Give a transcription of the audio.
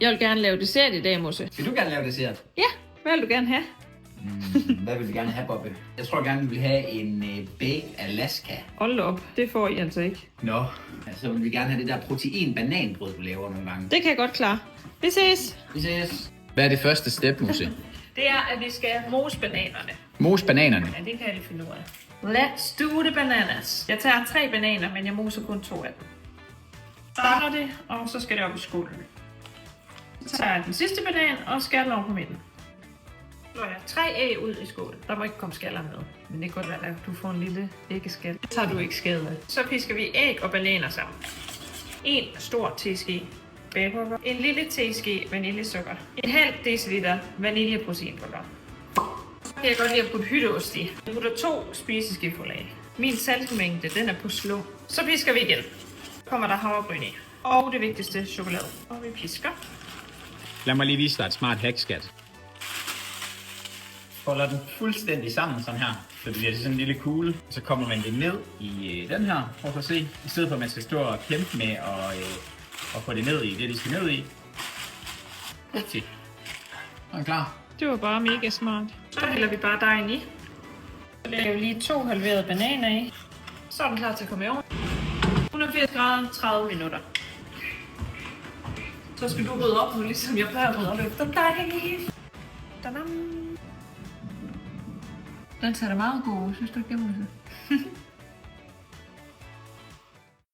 Jeg vil gerne lave dessert i dag, Musse. Vil du gerne lave dessert? Ja, hvad vil du gerne have? Hvad vil du gerne have, Bobbe? Jeg tror gerne, vi vil have en baked Alaska. Hold op, det får I altså ikke. Nå, så vil vi gerne have det der protein-bananbrød, du laver nogle gange. Det kan jeg godt klare. Vi ses. Vi ses. Hvad er det første step, Musse? Det er, at vi skal mose bananerne. Mos bananerne. Ja, det kan jeg lige finde ud af. Let's do the bananas. Jeg tager 3 bananer, men jeg moser kun 2 af dem. Starter det, og så skal det op i skålen. Så tager jeg den sidste banan og skærer over på midten. Så jeg 3 æg ud i skålen. Der må ikke komme skaller med, men det kan godt være, at du får en lille æggeskal. Det tager du ikke skade af. Så pisker vi æg og bananer sammen. 1 stor teske bagepulver. En lille teske vaniljesukker. En halv deciliter vaniljeproteinpulver. Så kan jeg godt lide at putte hytteost i. Jeg putter 2 spiseskefulde af. Min saltmængde, den er på slow. Så pisker vi igen. Kommer der havregryn i. Og det vigtigste, chokolade. Og vi pisker. Lad mig lige vise dig et smart hack, skat. Folder den fuldstændig sammen sådan her, så det bliver sådan en lille kugle. Så kommer man det ned i den her, prøv at se. I stedet for at man skal stå og kæmpe med og få det ned i det, de skal ned i. Upsi. Så er den klar. Det var bare mega smart. Så hælder vi bare dejen i. Så lægger vi lige 2 halverede bananer i. Så er den klar til at komme i ovnen. 180 grader, 30 minutter. Så skal du rydde op nu, ligesom jeg plejer at rydde op efter dig. Tadam! Den ser da meget god ud, synes du ikke det, Musse?